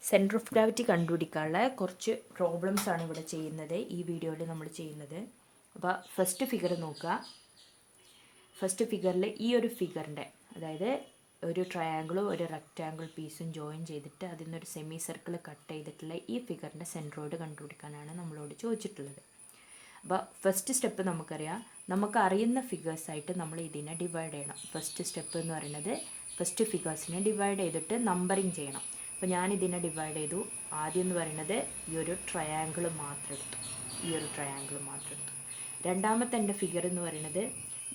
Centre of gravity കണ്ടുപിടിക്കാനുള്ള കുറച്ച് പ്രോബ്ലംസാണ് ഇവിടെ ചെയ്യുന്നത്, ഈ വീഡിയോയിൽ നമ്മൾ ചെയ്യുന്നത്. അപ്പോൾ ഫസ്റ്റ് ഫിഗർ നോക്കുക. ഫസ്റ്റ് ഫിഗറിൽ ഈ ഒരു ഫിഗറിൻ്റെ, അതായത് ഒരു ട്രയാങ്കിളും ഒരു റെക്റ്റാങ്കിൾ പീസും ജോയിൻ ചെയ്തിട്ട് അതിൽ നിന്നൊരു സെമി സർക്കിൾ കട്ട് ചെയ്തിട്ടുള്ള ഈ ഫിഗറിൻ്റെ സെൻട്രോയിഡ് കണ്ടുപിടിക്കാനാണ് നമ്മളോട് ചോദിച്ചിട്ടുള്ളത്. അപ്പോൾ ഫസ്റ്റ് സ്റ്റെപ്പ് നമുക്കറിയാം, നമുക്കറിയുന്ന ഫിഗേഴ്സായിട്ട് നമ്മൾ ഇതിനെ ഡിവൈഡ് ചെയ്യണം. ഫസ്റ്റ് സ്റ്റെപ്പ് എന്ന് പറയുന്നത് ഫസ്റ്റ് ഫിഗേഴ്സിനെ ഡിവൈഡ് ചെയ്തിട്ട് നമ്പറിങ് ചെയ്യണം. അപ്പോൾ ഞാനിതിനെ ഡിവൈഡ് ചെയ്തു. ആദ്യം എന്ന് പറയുന്നത് ഈ ഒരു ട്രയാങ്കിൾ മാത്രം എടുത്തു, ഈ ഒരു ട്രയാങ്കിൾ മാത്രം എടുത്തു. രണ്ടാമത്തെ എൻ്റെ ഫിഗർ എന്ന് പറയുന്നത്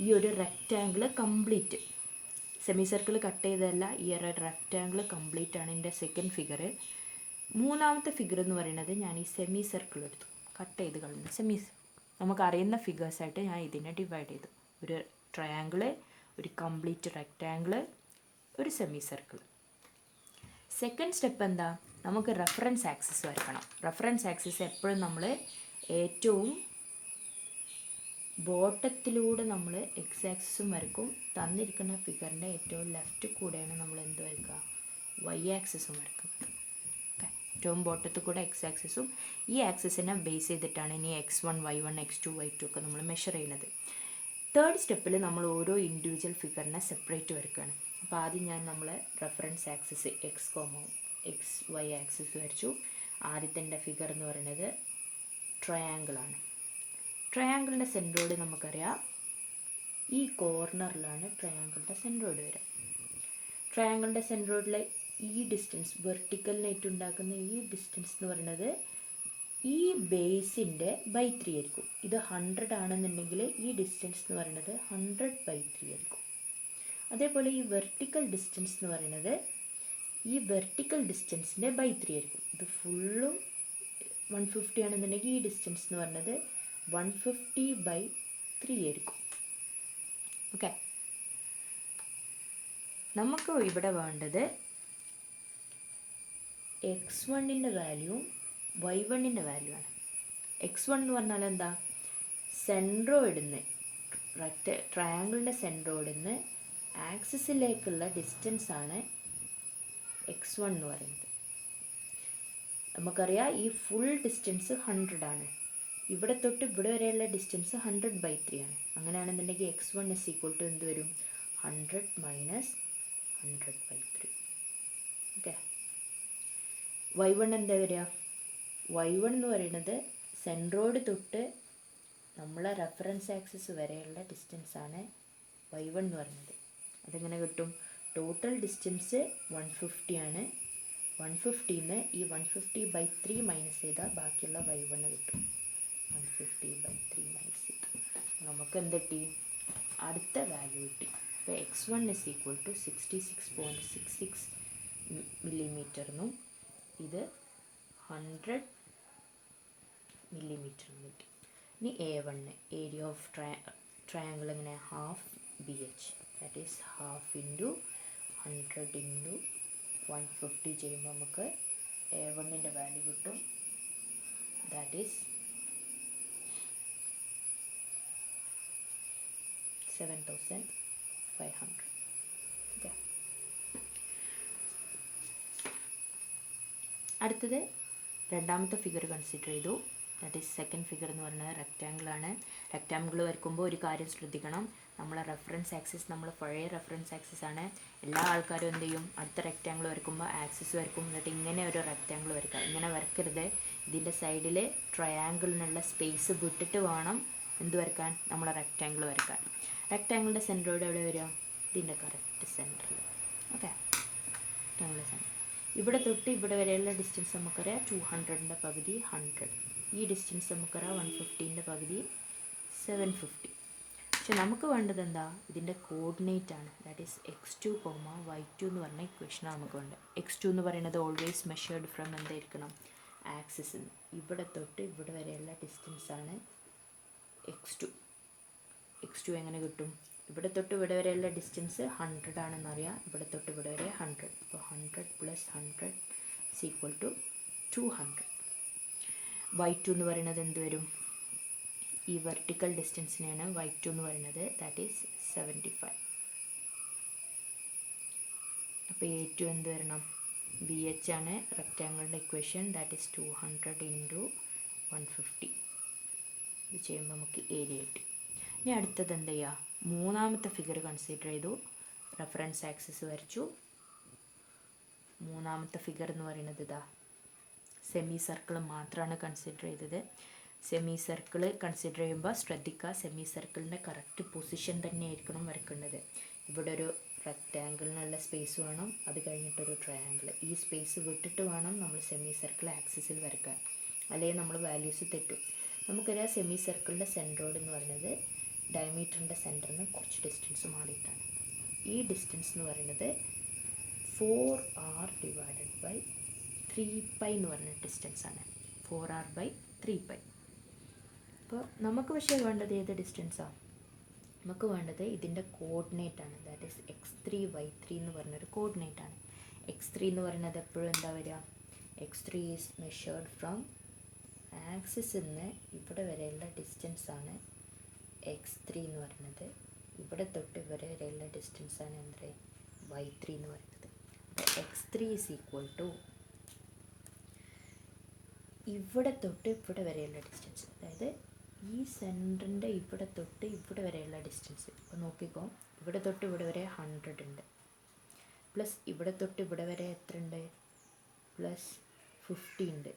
ഈ ഒരു rectangle complete, semi circle cut ചെയ്തതല്ല, ഈ ഒരു റെക്റ്റാങ്കിൾ കംപ്ലീറ്റ് ആണ് എൻ്റെ സെക്കൻഡ് ഫിഗർ. മൂന്നാമത്തെ ഫിഗർ എന്ന് പറയുന്നത് ഞാൻ ഈ സെമി സർക്കിൾ എടുത്തു, കട്ട് ചെയ്ത് കളഞ്ഞു. നമുക്കറിയുന്ന ഫിഗേഴ്സായിട്ട് ഞാൻ ഇതിനെ ഡിവൈഡ് ചെയ്തു. ഒരു ട്രയാങ്കിൾ, ഒരു കംപ്ലീറ്റ് റെക്റ്റാങ്കിൾ, ഒരു സെമി സർക്കിൾ. സെക്കൻഡ് സ്റ്റെപ്പ് എന്താ, നമുക്ക് റെഫറൻസ് ആക്സിസ് വരക്കണം. റെഫറൻസ് ആക്സിസ് എപ്പോഴും നമ്മൾ ഏറ്റവും ബോട്ടത്തിലൂടെ നമ്മൾ എക്സ് ആക്സിസും വരക്കും. തന്നിരിക്കുന്ന ഫിഗറിൻ്റെ ഏറ്റവും ലെഫ്റ്റ് കൂടെയാണ് നമ്മൾ എന്ത് വരക്കുക, വൈ ആക്സിസും വരക്കുന്നത്. ഓക്കെ, ഏറ്റവും ബോട്ടത്തിൽ കൂടെ എക്സ് ആക്സിസും ഈ ആക്സിസിനെ ബേസ് ചെയ്തിട്ടാണ് ഇനി x1, y1, x2, y2 ഒക്കെ നമ്മൾ മെഷർ ചെയ്യുന്നത്. തേർഡ് സ്റ്റെപ്പിൽ നമ്മൾ ഓരോ ഇൻഡിവിജ്വൽ ഫിഗറിനെ സെപ്പറേറ്റ് വരക്കുകയാണ്. അപ്പോൾ ആദ്യം ഞാൻ നമ്മളെ reference axis X Y axis വരച്ചു. ആദ്യത്തെ എൻ്റെ ഫിഗർ എന്ന് പറയുന്നത് ട്രയാങ്കിളാണ്. ട്രയാങ്കിളിൻ്റെ സെൻട്രോയിഡ് നമുക്കറിയാം, ഈ കോർണറിലാണ് ട്രയാങ്കിളിൻ്റെ സെൻട്രോയിഡ് വരിക. ട്രയാങ്കിളിൻ്റെ സെൻട്രോയിഡിലെ ഈ ഡിസ്റ്റൻസ്, വെർട്ടിക്കലിനായിട്ട് ഉണ്ടാക്കുന്ന ഈ ഡിസ്റ്റൻസ് എന്ന് പറയുന്നത് ഈ ബേസിൻ്റെ ബൈ 3 ആയിരിക്കും. ഇത് 100 ആണെന്നുണ്ടെങ്കിൽ ഈ ഡിസ്റ്റൻസ് എന്ന് പറയുന്നത് 100/3 ആയിരിക്കും. അതേപോലെ ഈ വെർട്ടിക്കൽ ഡിസ്റ്റൻസ് എന്ന് പറയുന്നത് ഈ വെർട്ടിക്കൽ ഡിസ്റ്റൻസിൻ്റെ ബൈ 3 ആയിരിക്കും. ഇത് ഫുള്ളും 150 ആണെന്നുണ്ടെങ്കിൽ ഈ ഡിസ്റ്റൻസ് എന്ന് പറയുന്നത് 150/3 ആയിരിക്കും. ഓക്കെ, നമുക്ക് ഇവിടെ വേണ്ടത് x1ൻ്റെ വാല്യൂവും y1ൻ്റെ വാല്യൂ ആണ്. x1 എന്ന് പറഞ്ഞാൽ എന്താ, സെൻട്രോയിഡിന്ന്, ട്രയാങ്കിളിൻ്റെ സെൻട്രോയിഡിന്ന് ആക്സിസിലേക്കുള്ള ഡിസ്റ്റൻസ് ആണ് x1 എന്ന് പറയുന്നത്. നമുക്കറിയാം ഈ ഫുൾ ഡിസ്റ്റൻസ് 100 ആണ്. ഇവിടെ തൊട്ട് ഇവിടെ വരെയുള്ള ഡിസ്റ്റൻസ് 100/3 ആണ്. അങ്ങനെയാണെന്നുണ്ടെങ്കിൽ x1 = എന്ത് വരും, 100 - 100/3. ഓക്കെ, y1 എന്താ വരിക, y1 എന്ന് പറയുന്നത് സെൻട്രോയിഡ് തൊട്ട് നമ്മളെ റെഫറൻസ് ആക്സിസ് വരെയുള്ള ഡിസ്റ്റൻസാണ് y1 എന്ന് പറയുന്നത്. അതെങ്ങനെ കിട്ടും, ടോട്ടൽ ഡിസ്റ്റൻസ് 150 ആണ്. 150ന്ന് ഈ 150/3 മൈനസ് ചെയ്താൽ ബാക്കിയുള്ള y1 കിട്ടും. 150/3 മൈനസ് ചെയ്തു നമുക്ക് എന്ത് കിട്ടി, അടുത്ത വാല്യൂ കിട്ടി. അപ്പോൾ x1 = 66.66 മില്ലിമീറ്ററിനും ഇത് 100 മില്ലിമീറ്റർ കിട്ടി. ഇനി A1, ഏരിയ ഓഫ് ട്രയാങ്കിൾ എങ്ങനെ, half BH, that is half into 100 into 150 ചെയ്യുമ്പോൾ നമുക്ക് A1ൻ്റെ വാല്യൂ കിട്ടും. That is 7500. ഓക്കെ, അടുത്തത് രണ്ടാമത്തെ ഫിഗർ കൺസിഡർ ചെയ്തു. ദാറ്റ് ഈസ് സെക്കൻഡ് ഫിഗർ എന്ന് പറയുന്നത് റെക്റ്റാങ്കിളാണ്. റെക്റ്റാങ്കിൾ വരയ്ക്കുമ്പോൾ ഒരു കാര്യം ശ്രദ്ധിക്കണം, നമ്മളെ റെഫറൻസ് ആക്സിസ് നമ്മൾ പഴയ റെഫറൻസ് ആക്സിസ് ആണ്. എല്ലാ ആൾക്കാരും എന്ത് ചെയ്യും, അടുത്ത റെക്റ്റാങ്കിൾ വരയ്ക്കുമ്പോൾ ആക്സിസ് വരയ്ക്കും, എന്നിട്ട് ഇങ്ങനെ ഒരു റെക്റ്റാങ്കിൾ വരയ്ക്കുക. ഇങ്ങനെ വരയ്ക്കരുത്. ഇതിൻ്റെ സൈഡിൽ ട്രയാങ്കിളിനുള്ള സ്പേസ് വിട്ടിട്ട് വേണം എന്ത് വരയ്ക്കാൻ, നമ്മളെ റെക്റ്റാങ്കിൾ വരയ്ക്കാൻ. റെക്റ്റാങ്കിളിൻ്റെ സെൻറ്ററോട് എവിടെ വരിക, ഇതിൻ്റെ കറക്റ്റ് സെൻറ്ററിൽ. ഓക്കെ, റെക്റ്റാങ്കിളിൻ്റെ സെൻറ്റർ ഇവിടെ തൊട്ട് ഇവിടെ വരെയുള്ള ഡിസ്റ്റൻസ് നമുക്കറിയാം 200ൻ്റെ പകുതി 100. ഈ ഡിസ്റ്റൻസ് നമുക്കറിയാം 150ൻ്റെ പകുതി 750. പക്ഷെ നമുക്ക് വേണ്ടത് എന്താ, ഇതിൻ്റെ കോർഡിനേറ്റ് ആണ്. ദാറ്റ് ഈസ് x2, y2 എന്ന് പറഞ്ഞ ഇക്വേഷനാണ് നമുക്ക് വേണ്ടത്. x2 എന്ന് പറയുന്നത് ഓൾവേസ് മെഷേർഡ് ഫ്രം എന്തായിരിക്കണം, ആക്സിസ്. ഇവിടെ തൊട്ട് ഇവിടെ വരെയുള്ള ഡിസ്റ്റൻസാണ് x2. x2 എങ്ങനെ കിട്ടും, ഇവിടെ തൊട്ട് ഇവിടെ വരെയുള്ള ഡിസ്റ്റൻസ് 100 ആണെന്നറിയാം. ഇവിടെ തൊട്ട് ഇവിടെ വരെ 100. അപ്പോൾ 100 + 100 = 200. y2 എന്ന് പറയുന്നത് എന്ത് വരും, ഈ വെർട്ടിക്കൽ ഡിസ്റ്റൻസിനെയാണ് y2 എന്ന് പറയുന്നത്. That is 75. അപ്പോൾ A2 എന്ത് വരണം, ബി എച്ച് ആണ് റെക്റ്റാങ്കിളിൻ്റെ ഇക്വേഷൻ. That is 200 into 150. ഇത് ചെയ്യുമ്പോൾ നമുക്ക് ഏരിയ കിട്ടി. ഇനി അടുത്തത് എന്ത് ചെയ്യുക, മൂന്നാമത്തെ ഫിഗർ കൺസിഡർ ചെയ്തു. റെഫറൻസ് ആക്സിസ് വരച്ചു. മൂന്നാമത്തെ ഫിഗർ എന്ന് പറയുന്നത് ഇതാ സെമി സർക്കിൾ മാത്രമാണ് കൺസിഡർ ചെയ്തത്. സെമി സർക്കിൾ കൺസിഡർ ചെയ്യുമ്പോൾ ശ്രദ്ധിക്കുക, സെമി സർക്കിളിൻ്റെ കറക്റ്റ് പൊസിഷൻ തന്നെ ആയിരിക്കണം വരക്കേണ്ടത്. ഇവിടെ ഒരു റെക്റ്റാങ്കിളിനുള്ള സ്പേസ് വേണം, അത് കഴിഞ്ഞിട്ടൊരു ട്രയാങ്കിൾ. ഈ സ്പേസ് വിട്ടിട്ട് വേണം നമ്മൾ സെമി സർക്കിൾ ആക്സിസിൽ വരക്കാൻ, അല്ലെങ്കിൽ നമ്മൾ വാല്യൂസ് തെറ്റും. നമുക്കറിയാം സെമി സർക്കിളിൻ്റെ സെൻറ്ററോഡ് എന്ന് പറയുന്നത് ഡയമീറ്ററിൻ്റെ സെൻറ്ററിന് കുറച്ച് ഡിസ്റ്റൻസ് മാറിയിട്ടാണ്. ഈ ഡിസ്റ്റൻസ് എന്ന് പറയുന്നത് 4r ഡിവൈഡഡ് ബൈ 3π എന്ന് പറയുന്ന ഡിസ്റ്റൻസാണ്. 4r by 3π. അപ്പോൾ നമുക്ക് പക്ഷേ വേണ്ടത് ഏത് ഡിസ്റ്റൻസാണ്? നമുക്ക് വേണ്ടത് ഇതിൻ്റെ കോർഡിനേറ്റാണ്. ദാറ്റ് ഈസ് x3 y3 എന്ന് പറഞ്ഞൊരു കോർഡിനേറ്റാണ്. x3 എന്ന് പറയുന്നത് എപ്പോഴും എന്താ വരിക? x3 ഈസ് മെഷേർഡ് ഫ്രം ആക്സിസിൽ നിന്ന് ഇവിടെ വരെയുള്ള ഡിസ്റ്റൻസാണ് x3 എന്ന് പറയുന്നത്. ഇവിടെ തൊട്ട് ഇവിടെ വരെയുള്ള ഡിസ്റ്റൻസാണ് എന്ത്? y3 എന്ന് പറയുന്നത്. x3 ഈസ് ഈക്വൽ ടു ഇവിടെ തൊട്ട് ഇവിടെ വരെയുള്ള ഡിസ്റ്റൻസ്, അതായത് ഈ സെൻറ്ററിൻ്റെ ഇവിടെ തൊട്ട് ഇവിടെ വരെയുള്ള ഡിസ്റ്റൻസ്. ഇപ്പോൾ നോക്കിക്കോ, ഇവിടെ തൊട്ട് ഇവിടെ വരെ 100 ഉണ്ട്, പ്ലസ് ഇവിടെ തൊട്ട് ഇവിടെ വരെ എത്ര ഉണ്ട്? പ്ലസ് 50 ഉണ്ട്,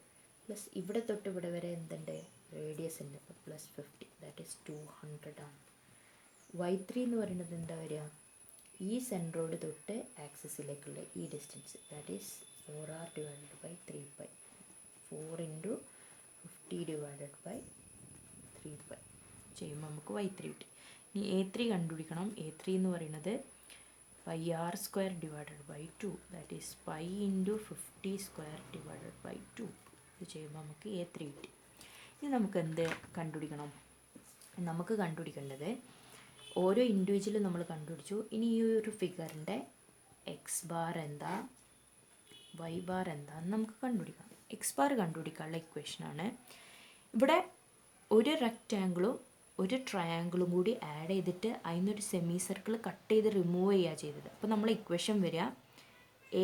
പ്ലസ് ഇവിടെ തൊട്ട് ഇവിടെ വരെ എന്തുണ്ട്? റേഡിയസ് ഉണ്ട്, പ്ലസ് 50. ദാറ്റ് ഈസ് 200 ആണ്. y3 എന്ന് പറയുന്നത് എന്താ വരിക? ഈ സെൻറ്ററോട് തൊട്ട് ആക്സിസിലേക്കുള്ള ഈ distance, that is 4r divided by 3π. 4 into 50 divided by 3π ചെയ്യുമ്പോൾ നമുക്ക് y3 കിട്ടി. ഇനി a3 കണ്ടുപിടിക്കണം. a3 എന്ന് പറയുന്നത് 5r² divided by 2, that is 5 into 50² divided by 2. ഇത് ചെയ്യുമ്പോൾ നമുക്ക് a3 കിട്ടി. ഇനി നമുക്ക് എന്ത് കണ്ടുപിടിക്കണം? നമുക്ക് കണ്ടുപിടിക്കേണ്ടത് ഓരോ ഇൻഡിവിജ്വലും നമ്മൾ കണ്ടുപിടിച്ചു. ഇനി ഈ ഒരു ഫിഗറിൻ്റെ എക്സ് ബാർ എന്താ, വൈ ബാർ എന്താന്ന് നമുക്ക് കണ്ടുപിടിക്കാം. എക്സ് ബാർ കണ്ടുപിടിക്കാനുള്ള ഇക്വേഷനാണ്. ഇവിടെ ഒരു റെക്റ്റാങ്കിളും ഒരു ട്രയാങ്കിളും കൂടി ആഡ് ചെയ്തിട്ട് അതിനൊരു സെമി സർക്കിൾ കട്ട് ചെയ്ത് റിമൂവ് ചെയ്യുക ചെയ്തത്. അപ്പോൾ നമ്മൾ ഇക്വേഷൻ വരിക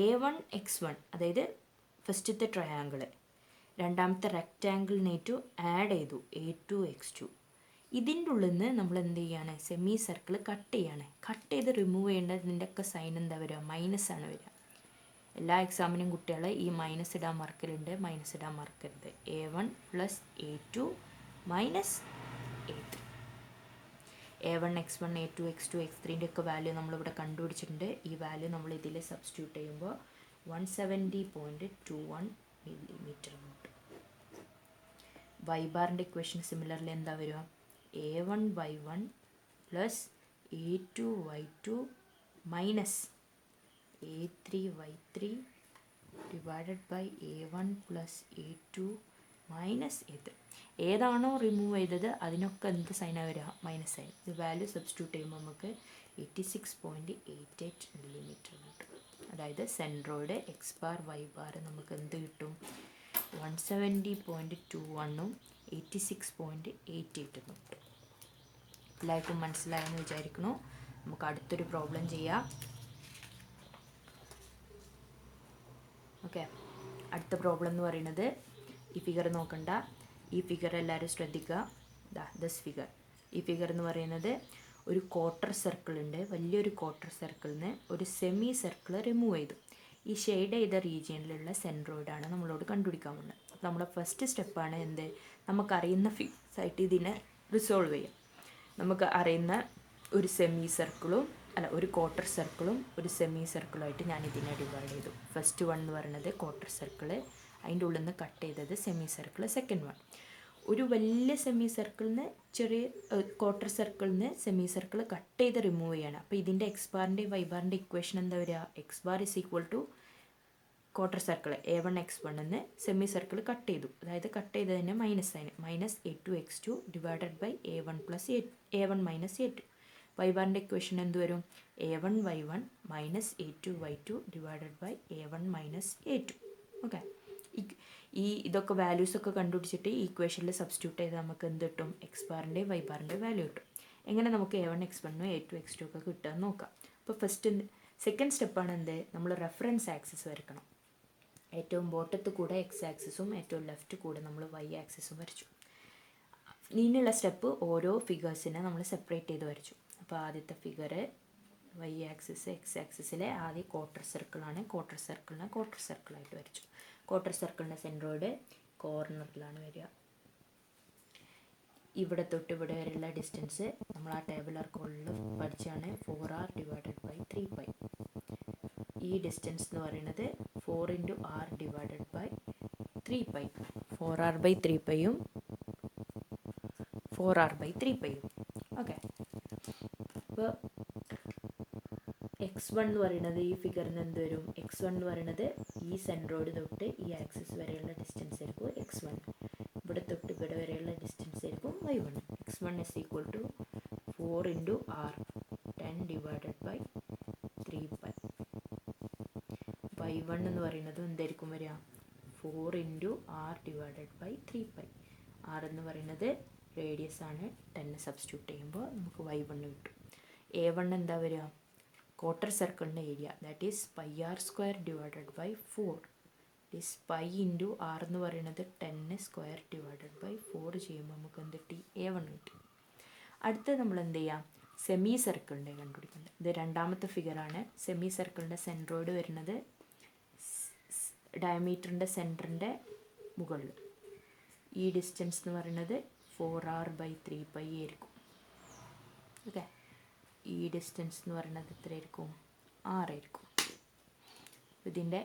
a1x1, അതായത് ഫസ്റ്റത്തെ ട്രയാങ്കിൾ, രണ്ടാമത്തെ റെക്റ്റാങ്കിളിനേറ്റു ആഡ് ചെയ്തു a2x2. ഇതിൻ്റെ ഉള്ളിൽ നിന്ന് നമ്മൾ എന്ത് ചെയ്യാണ്? സെമി സർക്കിൾ കട്ട് ചെയ്യാണ്. കട്ട് ചെയ്ത് റിമൂവ് ചെയ്യേണ്ടതിൻ്റെയൊക്കെ സൈൻ എന്താ വരിക? മൈനസ് ആണ് വരിക. എല്ലാ എക്സാമിനും കുട്ടികൾ ഈ മൈനസ് ഇടാൻ മറക്കലുണ്ട്, മൈനസ് ഇടാൻ മറക്കരുത്. a1 plus a2 minus a3. a1x1 a2x2 x3ൻ്റെ ഒക്കെ വാല്യൂ നമ്മളിവിടെ കണ്ടുപിടിച്ചിട്ടുണ്ട്. ഈ വാല്യൂ നമ്മൾ ഇതിൽ സബ്സ്റ്റിറ്റ്യൂട്ട് ചെയ്യുമ്പോൾ 170.21 മില്ലിമീറ്റർ കിട്ടും. വൈ ബാറിൻ്റെ ഇക്വേഷൻ സിമിലർലി എന്താ വരിക? a1y1 plus a2y2 minus a3y3 divided by a1 plus a2 minus a3. ഏതാണോ റിമൂവ് ചെയ്തത് അതിനൊക്കെ എന്ത് സൈനാണ് വരിക? Minus sign. ഇത് വാല്യൂ സബ്സ്റ്റിറ്റ്യൂട്ട് ചെയ്യുമ്പോൾ നമുക്ക് 86.88 മില്ലിമീറ്റർ കിട്ടും. അതായത് centroid X bar Y bar നമുക്ക് എന്ത് കിട്ടും? 170.21ഉം 86.88 കിട്ടും. എല്ലാവർക്കും മനസ്സിലായെന്ന് വിചാരിക്കുന്നു. നമുക്ക് അടുത്തൊരു പ്രോബ്ലം ചെയ്യാം. ഓക്കെ, അടുത്ത പ്രോബ്ലം എന്ന് പറയുന്നത് ഈ ഫിഗർ നോക്കണ്ട, ഈ ഫിഗർ എല്ലാവരും ശ്രദ്ധിക്കുക. ദിസ് ഫിഗർ, ഈ ഫിഗർ എന്ന് പറയുന്നത് ഒരു ക്വാർട്ടർ സർക്കിൾ ഉണ്ട്. വലിയൊരു ക്വാർട്ടർ സർക്കിളിൽ നിന്ന് ഒരു സെമി സർക്കിൾ റിമൂവ് ചെയ്തു. ഈ ഷെയ്ഡ് ചെയ്ത റീജിയനിലുള്ള സെൻട്രോയിഡാണ് നമ്മളോട് കണ്ടുപിടിക്കാൻ പോകുന്നത്. അപ്പോൾ നമ്മുടെ ഫസ്റ്റ് സ്റ്റെപ്പാണ് എന്ത്? നമുക്കറിയുന്ന ഫിഗേഴ്സ് ആയിട്ട് ഇതിനെ റിസോൾവ് ചെയ്യാം. നമുക്ക് അറിയുന്ന ഒരു സെമി സർക്കിളും ഒരു ക്വാർട്ടർ സർക്കിളും ഒരു സെമി സർക്കിളുമായിട്ട് ഞാൻ ഇതിനെ ഡിവൈഡ് ചെയ്തു. ഫസ്റ്റ് വൺ എന്ന് പറയുന്നത് ക്വാർട്ടർ സർക്കിൾ, അതിൻ്റെ ഉള്ളിൽ നിന്ന് കട്ട് ചെയ്തത് സെമി സർക്കിൾ. സെക്കൻഡ് വൺ ഒരു വലിയ സെമി സർക്കിളിൽ നിന്ന് ചെറിയ ക്വാർട്ടർ സർക്കിളിൽ നിന്ന് സെമി സർക്കിൾ കട്ട് ചെയ്ത് റിമൂവ് ചെയ്യണം. അപ്പോൾ ഇതിൻ്റെ എക്സ് ബാറിൻ്റെ വൈ ബാറിൻ്റെ ഇക്വേഷൻ എന്താ വരിക? X bar is equal to quarter circle a1x1 എന്ന് സെമി സർക്കിൾ കട്ട് ചെയ്തു, അതായത് കട്ട് ചെയ്തതിന് minus sign, minus a2x2 divided by a1 plus a1 minus a2. Y ബാറിൻ്റെ ഇക്വേഷൻ എന്ത് വരും? a1y1 minus a2y2 divided by a1 minus a2. Okay, ഇതൊക്കെ വാല്യൂസൊക്കെ കണ്ടുപിടിച്ചിട്ട് ഈ ഇക്വേഷനിൽ സബ്സ്റ്റിറ്റ്യൂട്ട് ചെയ്ത് നമുക്ക് എന്ത് കിട്ടും? എക്സ് ബാറിൻ്റെ വൈ ബാറിൻ്റെ വാല്യൂ കിട്ടും. എങ്ങനെ നമുക്ക് a1x1 a2x2 ഒക്കെ കിട്ടുക നോക്കാം. അപ്പോൾ സെക്കൻഡ് സ്റ്റെപ്പാണ് എന്ത്? നമ്മൾ റെഫറൻസ് ആക്സിസ് വരക്കണം. ഏറ്റവും ബോട്ടത്ത് കൂടെ എക്സ് ആക്സിസും ഏറ്റവും ലെഫ്റ്റ് കൂടെ നമ്മൾ വൈ ആക്സിസും വരച്ചു. ഇനിയുള്ള സ്റ്റെപ്പ് ഓരോ ഫിഗേഴ്സിനെ നമ്മൾ സെപ്പറേറ്റ് ചെയ്ത് വരച്ചു. അപ്പോൾ ആദ്യത്തെ ഫിഗർ വൈ ആക്സിസ് എക്സ് ആക്സിസിലെ ആദ്യം ക്വാർട്ടർ സർക്കിളാണ്. ക്വാർട്ടർ സർക്കിളായിട്ട് വരച്ചു. ക്വാർട്ടർ സർക്കിളിൻ്റെ സെൻട്രോയിഡ് കോർണറിലാണ് വരിക. ഇവിടെ തൊട്ട് ഇവിടെ വരെയുള്ള ഡിസ്റ്റൻസ് നമ്മൾ ആ ടേബിളർ കോളിൽ പഠിച്ചാണ് 4r ഡിവൈഡഡ് ബൈ 3π. ഈ ഡിസ്റ്റൻസ് എന്ന് പറയുന്നത് 4 × r ഡിവൈഡഡ് ബൈ 3π. 4r/3πയും 4r/3πയും. ഓക്കെ. അപ്പോൾ x1 എന്ന് പറയുന്നത് ഈ ഫിഗറിന് എന്ത് വരും? x1 എന്ന് പറയുന്നത് ഈ സെൻട്രോയിഡ് തൊട്ട് ഈ ആക്സിസ് വരെയുള്ള ഡിസ്റ്റൻസ് ആയിരിക്കും x1. ഇവിടെ തൊട്ട് ഇവിടെ വരെയുള്ള ഡിസ്റ്റൻസ് ആയിരിക്കും y1. x1 is equal to 4 × r 10 divided by 3π. y1 എന്ന് പറയുന്നത് എന്തായിരിക്കും വരിക? 4 × r ഡിവൈഡഡ് ബൈ 3π. r എന്ന് പറയുന്നത് റേഡിയസ് ആണ്. 10 സബ്സ്റ്റിറ്റ്യൂട്ട് ചെയ്യുമ്പോൾ നമുക്ക് y1 കിട്ടും. a1 എന്താ വരിക? ക്വാർട്ടർ സർക്കിളിൻ്റെ area, that is πr² divided by 4. Is π × r എന്ന് പറയുന്നത് 10² ഡിവൈഡഡ് ബൈ 4 ചെയ്യുമ്പോൾ നമുക്ക് എന്ത് കിട്ടി? a1 കിട്ടി. അടുത്ത് നമ്മൾ എന്ത് ചെയ്യാം? സെമി സർക്കിളിൻ്റെ കണ്ടുപിടിക്കുന്നത്. ഇത് രണ്ടാമത്തെ ഫിഗറാണ്. സെമി സർക്കിളിൻ്റെ സെൻട്രോയിഡ് വരുന്നത് ഡയമീറ്ററിൻ്റെ സെൻറ്ററിൻ്റെ മുകളിൽ. ഈ ഡിസ്റ്റൻസ് എന്ന് പറയുന്നത് 4r/3π ആയിരിക്കും. ഓക്കെ. ഈ ഡിസ്റ്റൻസ് എന്ന് പറയുന്നത് എത്രയായിരിക്കും? 6 ആയിരിക്കും. ഇതിൻ്റെ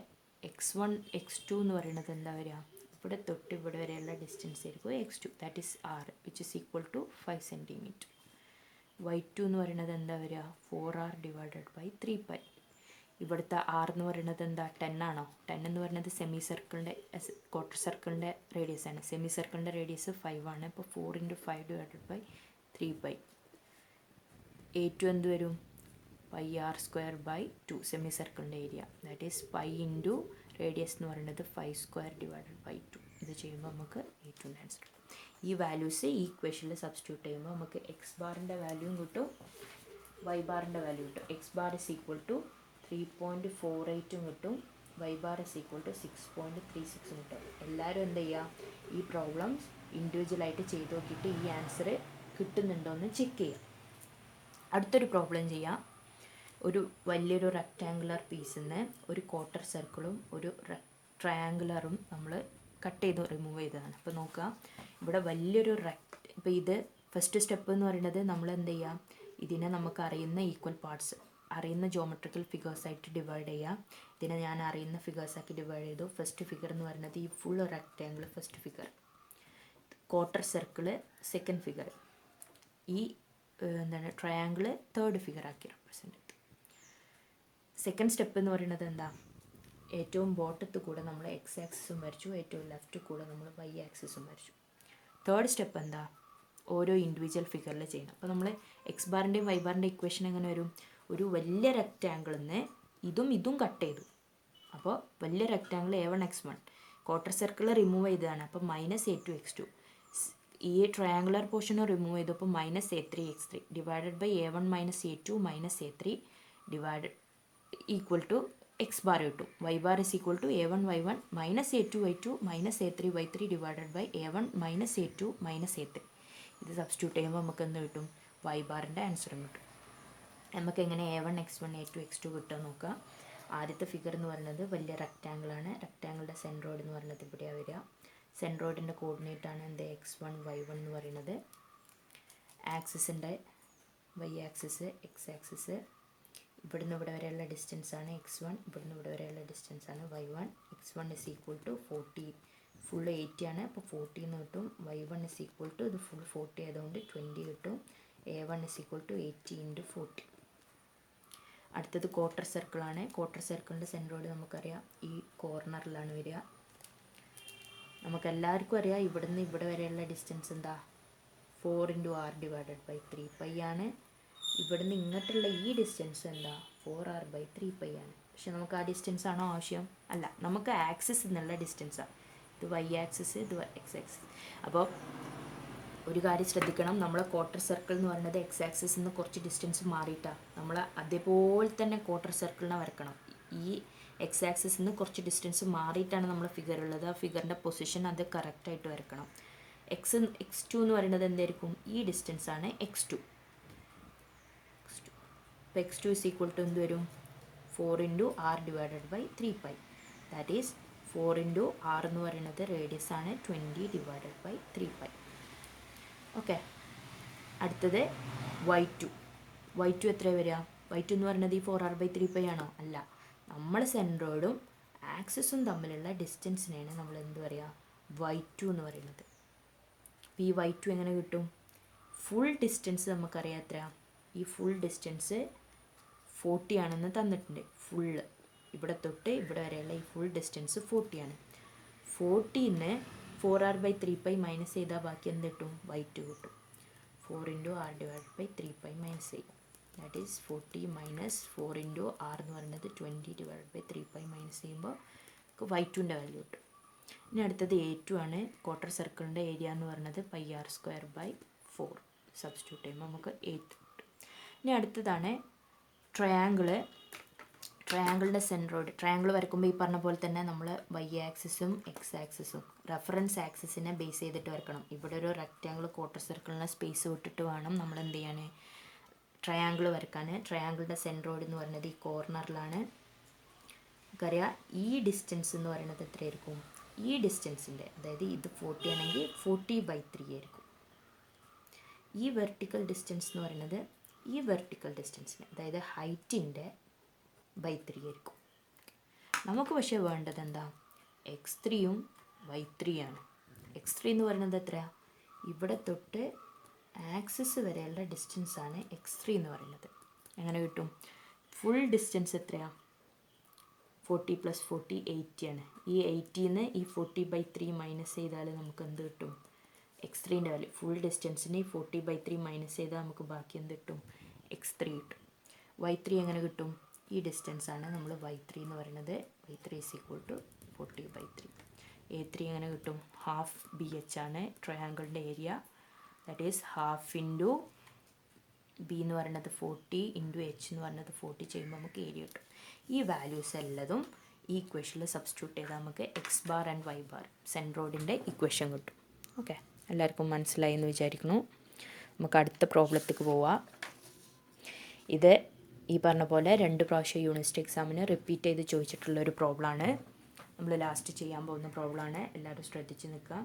x1 x2 എന്ന് പറയുന്നത് എന്താ വരിക? ഇവിടെ തൊട്ട് ഇവിടെ വരെയുള്ള ഡിസ്റ്റൻസ് ആയിരിക്കും x2, that is r, which is equal to 5 cm. y2 എന്ന് പറയുന്നത് എന്താ വരിക? 4r divided by 3π. ഇവിടുത്തെ r എന്ന് പറയുന്നത് എന്താ? 10 ആണോ? 10 എന്ന് പറയുന്നത് സെമി സർക്കിളിൻ്റെ ക്വാർട്ടർ സർക്കിളിൻ്റെ റേഡിയസ് ആണ്. സെമി സർക്കിളിൻ്റെ റേഡിയസ് 5 ആണ്. അപ്പോൾ 4 × 5 ഡിവൈഡഡ് ബൈ 3π. a2 എന്ത് വരും? πr²/2 സെമി സർക്കിളിൻ്റെ ഏരിയ, ദാറ്റ് ഈസ് π × റേഡിയസ് എന്ന് പറയുന്നത് 5² ഡിവൈഡഡ് ബൈ 2. ഇത് ചെയ്യുമ്പോൾ നമുക്ക് a2 ആൻസർ കിട്ടും. ഈ വാല്യൂസ് ഈ ഇക്വേഷനിൽ സബ്സ്റ്റിറ്റ്യൂട്ട് ചെയ്യുമ്പോൾ നമുക്ക് എക്സ് ബാറിൻ്റെ വാല്യൂയും കിട്ടും, വൈ ബാറിൻ്റെ വാല്യൂ കിട്ടും. X bar is equal to 3.48 കിട്ടും, Y bar is equal to 6.36 കിട്ടും. എല്ലാവരും എന്ത് ചെയ്യുക? ഈ പ്രോബ്ലംസ് ഇൻഡിവിജ്വലായിട്ട് ചെയ്ത് നോക്കിയിട്ട് ഈ ആൻസർ കിട്ടുന്നുണ്ടോ എന്ന് ചെക്ക് ചെയ്യുക. അടുത്തൊരു പ്രോബ്ലം ചെയ്യാം. ഒരു വലിയൊരു റെക്റ്റാങ്കുലർ പീസിൽ നിന്ന് ഒരു ക്വാർട്ടർ സർക്കിളും ഒരു ട്രയാങ്കുലറും നമ്മൾ കട്ട് ചെയ്ത് റിമൂവ് ചെയ്തതാണ്. അപ്പോൾ നോക്കുക, ഇവിടെ വലിയൊരു ഇപ്പോൾ ഇത് ഫസ്റ്റ് സ്റ്റെപ്പ് എന്ന് പറയുന്നത് നമ്മൾ എന്ത് ചെയ്യുക? ഇതിനെ നമുക്ക് അറിയുന്ന ഈക്വൽ പാർട്സ്, അറിയുന്ന ജോമെട്രിക്കൽ ഫിഗേഴ്സായിട്ട് ഡിവൈഡ് ചെയ്യുക. ഇതിനെ ഞാൻ അറിയുന്ന ഫിഗേഴ്സാക്കി ഡിവൈഡ് ചെയ്തു. ഫസ്റ്റ് ഫിഗർ എന്ന് പറയുന്നത് ഈ full rectangle first figure, quarter circle second figure, ഈ എന്താണ് ട്രയാങ്കിൾ തേർഡ് ഫിഗർ ആക്കി റെപ്രസെൻ്റ് ചെയ്തു. സെക്കൻഡ് സ്റ്റെപ്പ് എന്ന് പറയുന്നത് എന്താ? ഏറ്റവും ബോട്ടത്ത് കൂടെ നമ്മൾ എക്സ് ആക്സിസും വരച്ചു, ഏറ്റവും ലെഫ്റ്റ് കൂടെ നമ്മൾ വൈ ആക്സിസും വരച്ചു. തേർഡ് സ്റ്റെപ്പ് എന്താ? ഓരോ ഇൻഡിവിജ്വൽ ഫിഗറിൽ ചെയ്യണം. അപ്പോൾ നമ്മൾ എക്സ് ബാറിൻ്റെയും വൈ ബാറിൻ്റെ ഇക്വേഷൻ എങ്ങനെ വരും? ഒരു വലിയ റെക്റ്റാങ്കിളിൽ നിന്ന് ഇതും കട്ട് ചെയ്തു. അപ്പോൾ വലിയ rectangle a1 x1, quarter circle remove ചെയ്തതാണ്. അപ്പോൾ -a2 x2. ഈ ട്രയാങ്കുലർ പോർഷനും റിമൂവ് ചെയ്തു. അപ്പോൾ -a3 x3 divided by a1 - a2 - a3 divide equal to X bar കിട്ടും. Y bar is equal to a1 y1 -a2 y2 -a3 y3 divided by a1 - a2 - a3. ഇത് substitute ചെയ്യുമ്പോൾ നമുക്ക് എന്ത് കിട്ടും? Y ബാറിൻ്റെ ആൻസറും കിട്ടും. നമുക്ക് എങ്ങനെ a1 x1 a2 x2 കിട്ടുക നോക്കാം. ആദ്യത്തെ ഫിഗർ എന്ന് പറയുന്നത് വലിയ റെക്റ്റാങ്കിളാണ്. റെക്റ്റാങ്കിളിൻ്റെ സെൻട്രോയിഡ് എന്ന് പറയുന്നത് ഇവിടെയാണ് വരിക. സെൻട്രോയിഡിൻ്റെ കോർഡിനേറ്റാണ് എന്ത്? x1 y1 എന്ന് പറയുന്നത്. ആക്സിസിൻ്റെ വൈ ആക്സിസ് എക്സ് ആക്സിസ്, ഇവിടുന്ന് ഇവിടെ വരെയുള്ള ഡിസ്റ്റൻസ് ആണ് x1, ഇവിടുന്ന് ഇവിടെ വരെയുള്ള ഡിസ്റ്റൻസ് ആണ് y1. x1 is equal to 40, full 80 ആണ്. അപ്പോൾ 40 എന്ന് കിട്ടും. y1 ഇസ് ഈക്വൽ ടു ഇത് ഫുൾ 40 ആയതുകൊണ്ട് 20 കിട്ടും. a1 is equal to 80 × 40. അടുത്തത് ക്വാർട്ടർ സർക്കിളാണ്. ക്വാർട്ടർ സർക്കിളിൻ്റെ സെൻട്രോയിഡ് നമുക്കറിയാം ഈ കോർണറിലാണ് വരിക. നമുക്കെല്ലാവർക്കും അറിയാം ഇവിടുന്ന് ഇവിടെ വരെയുള്ള ഡിസ്റ്റൻസ് എന്താ? 4 × r ഡിവൈഡഡ് ബൈ 3π ആണ്. ഇവിടുന്ന് ഇങ്ങോട്ടുള്ള ഈ ഡിസ്റ്റൻസ് എന്താ? 4r/3π ആണ്. പക്ഷെ നമുക്ക് ആ ഡിസ്റ്റൻസ് ആണോ ആവശ്യം? അല്ല, നമുക്ക് ആക്സിസ് എന്നുള്ള ഡിസ്റ്റൻസാണ്. ഇത് വൈ ആക്സിസ്, ഇത് എക്സ് ആക്സിസ്. അപ്പോൾ ഒരു കാര്യം ശ്രദ്ധിക്കണം, നമ്മളെ ക്വാർട്ടർ സർക്കിൾ എന്ന് പറയുന്നത് എക്സ് ആക്സിസിൽ നിന്ന് കുറച്ച് ഡിസ്റ്റൻസ് മാറിയിട്ടാണ്. നമ്മൾ അതേപോലെ തന്നെ ക്വാർട്ടർ സർക്കിളിനെ വരക്കണം. ഈ എക്സ് ആക്സിസിൽ നിന്ന് കുറച്ച് ഡിസ്റ്റൻസ് മാറിയിട്ടാണ് നമ്മൾ ഫിഗർ ഉള്ളത്. ആ ഫിഗറിൻ്റെ പൊസിഷൻ അത് കറക്റ്റായിട്ട് വരക്കണം. x2 എന്ന് പറയുന്നത് എന്തായിരിക്കും? ഈ ഡിസ്റ്റൻസ് ആണ് x2. അപ്പോൾ x2 is equal to എന്ത് വരും? 4 into r divided by 3π. That is 4 into r എന്ന് പറയുന്നത് റേഡിയസ് ആണ് 20 divided by 3π. ഓക്കെ, അടുത്തത് y2 എത്ര വരിക? y2 എന്ന് പറയുന്നത് ഈ 4r/3π ആണോ? അല്ല. നമ്മൾ സെൻട്രോയിഡും ആക്സിസും തമ്മിലുള്ള ഡിസ്റ്റൻസിനെയാണ് നമ്മൾ എന്ത് പറയുക? y2 എന്ന് പറയുന്നത്. അപ്പോൾ ഈ y2 എങ്ങനെ കിട്ടും? ഫുൾ ഡിസ്റ്റൻസ് നമുക്കറിയാം എത്ര? ഈ ഫുൾ ഡിസ്റ്റൻസ് 40 ആണെന്ന് തന്നിട്ടുണ്ട്. ഫുള്ള് ഇവിടെ തൊട്ട് ഇവിടെ വരെയുള്ള ഈ ഫുൾ ഡിസ്റ്റൻസ് 40 ആണ്. 40ന്ന് 4r/3π മൈനസ് ചെയ്താൽ ബാക്കി എന്ത് കിട്ടും? y2 കിട്ടും. 4 into r divided by 3π minus ചെയ്യും. That is 40 minus 4 into r എന്ന് പറയുന്നത് 20 divided by 3π മൈനസ് ചെയ്യുമ്പോൾ നമുക്ക് y2ൻ്റെ വാല്യൂ കിട്ടും. ഇനി അടുത്തത് A2 ആണ്. ക്വാർട്ടർ സർക്കിളിൻ്റെ ഏരിയ എന്ന് പറയുന്നത് πr²/4. സബ്സ്റ്റിറ്റ്യൂട്ട് ചെയ്യുമ്പോൾ നമുക്ക് A2 കിട്ടും. ഇനി അടുത്തതാണ് ട്രയാങ്കിളിൻ്റെ സെൻട്രോയിഡ്. ട്രയാങ്കിൾ വരയ്ക്കുമ്പോൾ ഈ പറഞ്ഞ പോലെ തന്നെ നമ്മൾ y ആക്സിസും x ആക്സിസും റെഫറൻസ് ആക്സിസിനെ ബേസ് ചെയ്തിട്ട് വരക്കണം. ഇവിടെ ഒരു റെക്റ്റാങ്കിൾ ക്വാർട്ടർ സർക്കിളിനെ സ്പേസ് വിട്ടിട്ട് വേണം നമ്മൾ എന്ത് ചെയ്യാൻ? ട്രയാങ്കിൾ വരയ്ക്കാൻ. ട്രയാങ്കിളിൻ്റെ സെൻട്രോയിഡ് എന്ന് പറയുന്നത് ഈ കോർണറിലാണ്. നമുക്കറിയാം ഈ ഡിസ്റ്റൻസ് എന്ന് പറയുന്നത് എത്രയായിരിക്കും? ഈ ഡിസ്റ്റൻസിൻ്റെ, അതായത് ഇത് 40 ആണെങ്കിൽ 40/3 ആയിരിക്കും. ഈ വെർട്ടിക്കൽ ഡിസ്റ്റൻസ് എന്ന് പറയുന്നത് ഈ വെർട്ടിക്കൽ ഡിസ്റ്റൻസിന്, അതായത് ഹൈറ്റിൻ്റെ /3 ആയിരിക്കും. നമുക്ക് പക്ഷേ വേണ്ടത് എന്താ? x3യും y3 ആണ്. x3 എന്ന് പറയുന്നത് എത്രയാണ്? ഇവിടെ തൊട്ട് ആക്സിസ് വരെയുള്ള ഡിസ്റ്റൻസാണ് x3 എന്ന് പറയുന്നത്. എങ്ങനെ കിട്ടും? ഫുൾ ഡിസ്റ്റൻസ് എത്രയാണ്? 40 + 40 80 ആണ്. ഈ 80ന്ന് ഈ 40/3 മൈനസ് ചെയ്താൽ നമുക്ക് എന്ത് കിട്ടും? x3ൻ്റെ വാല്യൂ. ഫുൾ ഡിസ്റ്റൻസിന് ഈ 40/3 മൈനസ് ചെയ്താൽ നമുക്ക് ബാക്കി എന്ത് കിട്ടും? x3 കിട്ടും. y3 എങ്ങനെ കിട്ടും? ഈ ഡിസ്റ്റൻസ് ആണ് നമ്മൾ y3 എന്ന് പറയുന്നത്. y3 is equal to 40/3. A3 എങ്ങനെ കിട്ടും? ഹാഫ് BH ആണ് ട്രയാങ്കിളിൻ്റെ area. That is half into B എന്ന് പറയുന്നത് 40 ഇൻറ്റു h എന്ന് പറയുന്നത് 40 ചെയ്യുമ്പോൾ നമുക്ക് ഏരിയ കിട്ടും. ഈ വാല്യൂസ് എല്ലാതും ഈ ഇക്വേഷനിൽ സബ്സ്റ്റിറ്റ്യൂട്ട് ചെയ്താൽ നമുക്ക് x⁻ ആൻഡ് y⁻ സെൻട്രോയിഡിൻ്റെ ഇക്വേഷൻ കിട്ടും. ഓക്കെ, എല്ലാവർക്കും മനസ്സിലായി എന്ന് വിചാരിക്കുന്നു. നമുക്ക് അടുത്ത പ്രോബ്ലത്തേക്ക് പോവാം. ഇത് ഈ പറഞ്ഞ പോലെ 2 പ്രാവശ്യം യൂണിവേഴ്സിറ്റി എക്സാമിന് റിപ്പീറ്റ് ചെയ്ത് ചോദിച്ചിട്ടുള്ളൊരു പ്രോബ്ലമാണ്. നമ്മൾ ലാസ്റ്റ് ചെയ്യാൻ പോകുന്ന പ്രോബ്ലമാണ്. എല്ലാവരും ശ്രദ്ധിച്ച് നിൽക്കുക.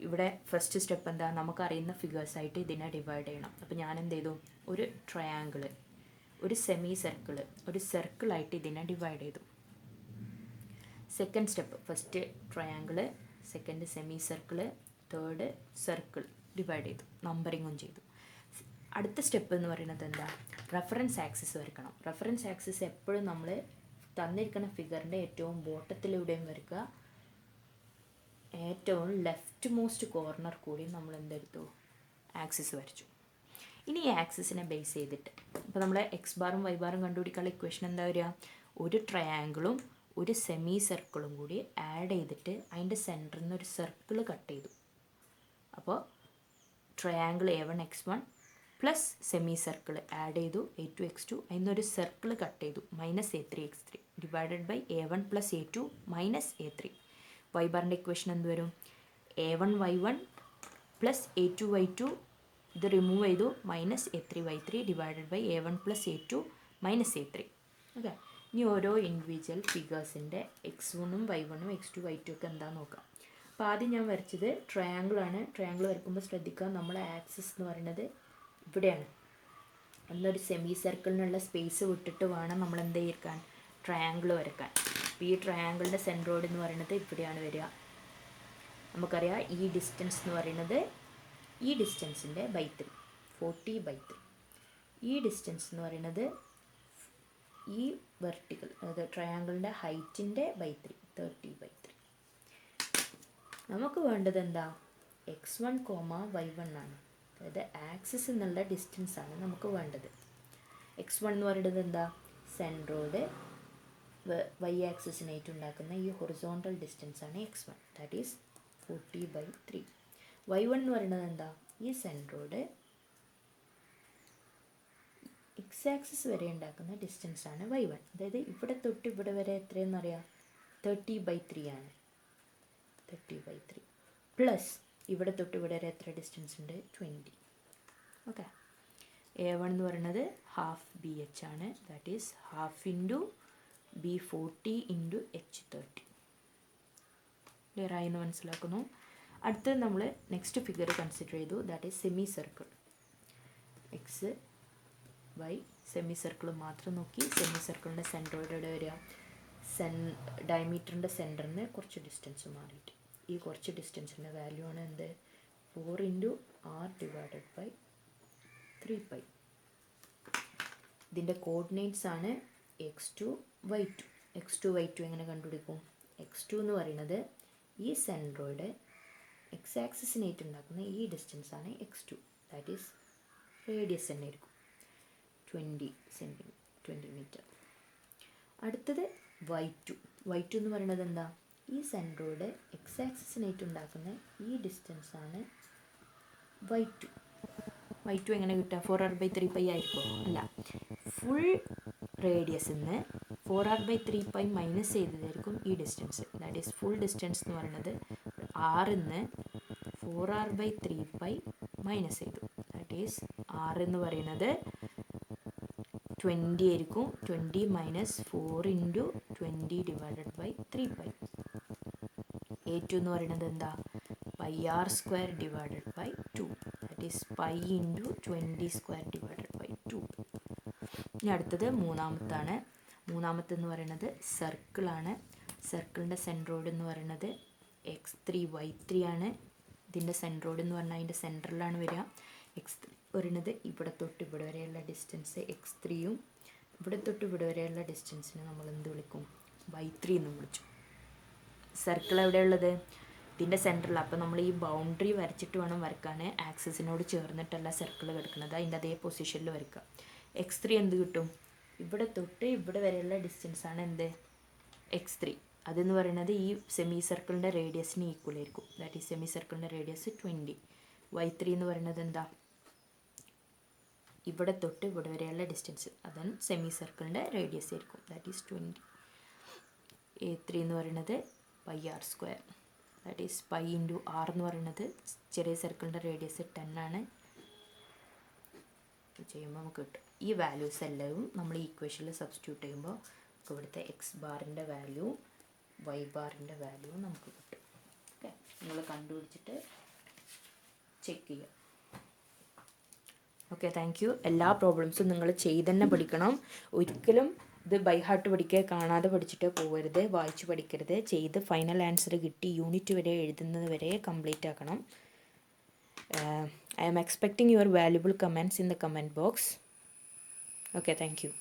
ഇവിടെ ഫസ്റ്റ് സ്റ്റെപ്പ് എന്താ? നമുക്കറിയുന്ന ഫിഗേഴ്സായിട്ട് ഇതിനെ ഡിവൈഡ് ചെയ്യണം. അപ്പോൾ ഞാൻ എന്ത് ചെയ്തു? ഒരു ട്രയാങ്കിള്, ഒരു സെമി സർക്കിൾ, ഒരു സർക്കിളായിട്ട് ഇതിനെ ഡിവൈഡ് ചെയ്തു. Second step, first triangle, second semi circle, third circle divide ചെയ്തു, നമ്പറിങ്ങും ചെയ്തു. അടുത്ത സ്റ്റെപ്പ് എന്ന് പറയുന്നത് എന്താ? റെഫറൻസ് ആക്സിസ് വരയ്ക്കണം. റെഫറൻസ് ആക്സിസ് എപ്പോഴും നമ്മൾ തന്നിരിക്കുന്ന ഫിഗറിൻ്റെ ഏറ്റവും ബോട്ടത്തിലൂടെയും വരയ്ക്കുക, ഏറ്റവും ലെഫ്റ്റ് മോസ്റ്റ് കോർണർ കൂടി നമ്മൾ എന്തെടുത്തു? ആക്സിസ് വരച്ചു. ഇനി ഈ ആക്സിസിനെ ബേസ് ചെയ്തിട്ട് ഇപ്പോൾ നമ്മൾ x⁻ഉം y⁻ഉം കണ്ടുപിടിക്കാനുള്ള ഇക്വേഷൻ എന്താ വരിക? ഒരു ട്രയാങ്കിളും ഒരു സെമി സർക്കിളും കൂടി ആഡ് ചെയ്തിട്ട് അതിൻ്റെ സെൻറ്ററിൽ നിന്ന് ഒരു സർക്കിൾ കട്ട് ചെയ്തു. അപ്പോൾ triangle A1x1 plus semi circle add ചെയ്തു A2x2, അതിനൊരു സർക്കിൾ കട്ട് ചെയ്തു -A3x3 divided by A1 + A2 - A3. y⁻ equation എന്ത് വരും? A1y1 പ്ലസ് A2y2, ഇത് റിമൂവ് ചെയ്തു -A3y3 divided by A1 + A2 - A3. Okay, ഇനി ഓരോ ഇൻഡിവിജ്വൽ ഫിഗേഴ്സിൻ്റെ x1ഉം y1ഉം x2 y2 ഒക്കെ എന്താണെന്ന് നോക്കാം. അപ്പോൾ ആദ്യം ഞാൻ വരച്ചത് ട്രയാങ്കിളാണ്. ട്രയാങ്കിൾ വരയ്ക്കുമ്പോൾ ശ്രദ്ധിക്കുക, നമ്മളെ ആക്സിസ് എന്ന് പറയുന്നത് ഇവിടെയാണ്. എന്നൊരു സെമി സർക്കിളിനുള്ള സ്പേസ് വിട്ടിട്ട് വേണം നമ്മൾ എന്ത് ചെയ്യിക്കാൻ? ട്രയാങ്കിൾ വരയ്ക്കാൻ. അപ്പോൾ ഈ ട്രയാങ്കിളിൻ്റെ സെൻട്രോയിഡ് എന്ന് പറയുന്നത് ഇവിടെയാണ് വരിക. നമുക്കറിയാം ഈ ഡിസ്റ്റൻസ് എന്ന് പറയുന്നത് ഈ ഡിസ്റ്റൻസിൻ്റെ /3, 40/3. ഈ ഡിസ്റ്റൻസ് എന്ന് പറയുന്നത് ഈ വെർട്ടിക്കൽ, അതായത് ട്രയാങ്കിളിൻ്റെ ഹൈറ്റിൻ്റെ /3, 30/3. നമുക്ക് വേണ്ടത് എന്താ? x1, y1 ആണ്. അതായത് ആക്സിസ് എന്നുള്ള ഡിസ്റ്റൻസ് ആണ് നമുക്ക് വേണ്ടത്. x1 എന്ന് പറയുന്നത് എന്താ? സെൻട്രോയിഡ് y ആക്സിസിനായിട്ട് ഉണ്ടാക്കുന്ന ഈ ഹൊറിസോണ്ടൽ ഡിസ്റ്റൻസ് ആണ് x1, ദാറ്റ് ഈസ് 40/3. y1 എന്ന് പറയുന്നത് എന്താ? ഈ സെൻട്രോയിഡ് എക്സ് ആക്സിസ് വരെ ഉണ്ടാക്കുന്ന ഡിസ്റ്റൻസാണ് y1. അതായത് ഇവിടെ തൊട്ട് ഇവിടെ വരെ എത്രയെന്ന് അറിയാം, 30/3 ആണ്. 30/3 പ്ലസ് ഇവിടെ തൊട്ട് ഇവിടെ വരെ എത്ര ഡിസ്റ്റൻസ് ഉണ്ട്, 20. ഓക്കെ. A1 എന്ന് പറയുന്നത് ഹാഫ് BH ആണ്. That is half into B40 into H30. Clear ആയി എന്ന് മനസ്സിലാക്കുന്നു. അടുത്തത് നമ്മൾ നെക്സ്റ്റ് ഫിഗർ കൺസിഡർ ചെയ്തു. That is semi circle. X Y semi circle മാത്രം നോക്കി. സെമി സർക്കിളിൻ്റെ സെൻറ്ററോടെ വരിക, ഡയമീറ്ററിൻ്റെ സെൻറ്ററിന് കുറച്ച് ഡിസ്റ്റൻസ് മാറിയിട്ട് ഈ കുറച്ച് ഡിസ്റ്റൻസിൻ്റെ വാല്യൂ ആണ് എന്ത്, 4 × r/3π. ഇതിൻ്റെ കോർഡിനേറ്റ്സ് ആണ് x2 y2. x2 y2 എങ്ങനെ കണ്ടുപിടിക്കും? x2 എന്ന് പറയുന്നത് ഈ സെൻട്രോയുടെ എക്സ് ആക്സിസിനായിട്ട് ഉണ്ടാക്കുന്ന ഈ ഡിസ്റ്റൻസ് ആണ് x2. ദാറ്റ് ഈസ് റേഡിയസ് തന്നെ ആയിരിക്കും, 20 മീറ്റർ. അടുത്തത് y2. y2 എന്ന് പറയുന്നത് എന്താ, ഈ സെൻട്രോയുടെ എക്സ് ആക്സിസിനായിട്ട് ഉണ്ടാക്കുന്ന ഈ ഡിസ്റ്റൻസ് ആണ് y2. y2 എങ്ങനെ കിട്ടുക, 4r/3π ആയിരിക്കും? അല്ല, ഫുൾ റേഡിയസിൽ നിന്ന് 4r/3π മൈനസ് ചെയ്തതായിരിക്കും ഈ distance. That is full distance എന്ന് പറയുന്നത് ആറിൽ നിന്ന് 4r/3π മൈനസ് ചെയ്തു. ദാറ്റ് ഈസ് r എന്ന് പറയുന്നത് 20 ആയിരിക്കും. 20 മൈനസ് 4 × 20/3π. A2 എന്ന് പറയുന്നത് എന്താ, πr²/2. That is π × 20²/2. ഇനി അടുത്തത് മൂന്നാമത്തെന്ന് പറയുന്നത് സർക്കിളാണ്. സർക്കിളിൻ്റെ സെൻട്രോഡ് എന്ന് പറയുന്നത് x3 y3 ആണ്. ഇതിൻ്റെ സെൻട്രോഡ് എന്ന് പറഞ്ഞാൽ അതിൻ്റെ സെൻറ്ററിലാണ് വരിക. x3 പറയുന്നത് ഇവിടെ തൊട്ട് ഇവിടെ വരെയുള്ള ഡിസ്റ്റൻസ് x3യും ഇവിടെ തൊട്ട് ഇവിടെ വരെയുള്ള ഡിസ്റ്റൻസിന് നമ്മൾ എന്ത് വിളിക്കും, y3 എന്ന് വിളിച്ചു. സർക്കിൾ എവിടെയുള്ളത്, ഇതിൻ്റെ സെൻറ്ററിൽ. അപ്പോൾ നമ്മൾ ഈ ബൗണ്ടറി വരച്ചിട്ട് വേണം വരക്കാൻ. ആക്സിസിനോട് ചേർന്നിട്ടല്ല സർക്കിൾ കിടക്കുന്നത്, അതിൻ്റെ അതേ പൊസിഷനിൽ വരയ്ക്കുക. x3 എന്ത് കിട്ടും, ഇവിടെ തൊട്ട് ഇവിടെ വരെയുള്ള ഡിസ്റ്റൻസാണ് എന്ത്, x3. അതെന്ന് പറയുന്നത് ഈ സെമി സർക്കിളിൻ്റെ റേഡിയസിന് ഈക്വൽ ആയിരിക്കും. ദാറ്റ് ഈസ് സെമി സർക്കിളിൻ്റെ റേഡിയസ് 20. y3 എന്ന് പറയുന്നത് എന്താ, ഇവിടെ തൊട്ട് ഇവിടെ വരെയുള്ള ഡിസ്റ്റൻസ്, അതാണ് സെമി സർക്കിളിൻ്റെ റേഡിയസ് ആയിരിക്കും. That is 20. A3 എന്ന് പറയുന്നത് πr². ദാറ്റ് ഈസ് π × r എന്ന് പറയുന്നത് ചെറിയ സർക്കിളിൻ്റെ റേഡിയസ് 10 ആണ്. ചെയ്യുമ്പോൾ നമുക്ക് കിട്ടും. ഈ വാല്യൂസ് എല്ലാം നമ്മൾ ഈ ഇക്വേഷനിൽ സബ്സ്റ്റിറ്റ്യൂട്ട് ചെയ്യുമ്പോൾ ഇവിടുത്തെ എക്സ് ബാറിൻ്റെ വാല്യൂ വൈ ബാറിൻ്റെ വാല്യൂ നമുക്ക് കിട്ടും. ഓക്കെ, നിങ്ങൾ കണ്ടുപിടിച്ചിട്ട് ചെക്ക് ചെയ്യുക. Okay, thank you. എല്ലാ പ്രോബ്ലംസും നിങ്ങൾ ചെയ്ത് തന്നെ പഠിക്കണം. ഒരിക്കലും ഇത് ബൈ ഹാർട്ട് പഠിക്കുക, കാണാതെ പഠിച്ചിട്ട് പോകരുത്, വായിച്ച് പഠിക്കരുത്. ചെയ്ത് ഫൈനൽ ആൻസർ കിട്ടി യൂണിറ്റ് വരെ എഴുതുന്നത് വരെ കംപ്ലീറ്റ് ആക്കണം. I am expecting your valuable comments in the comment box. Okay, thank you.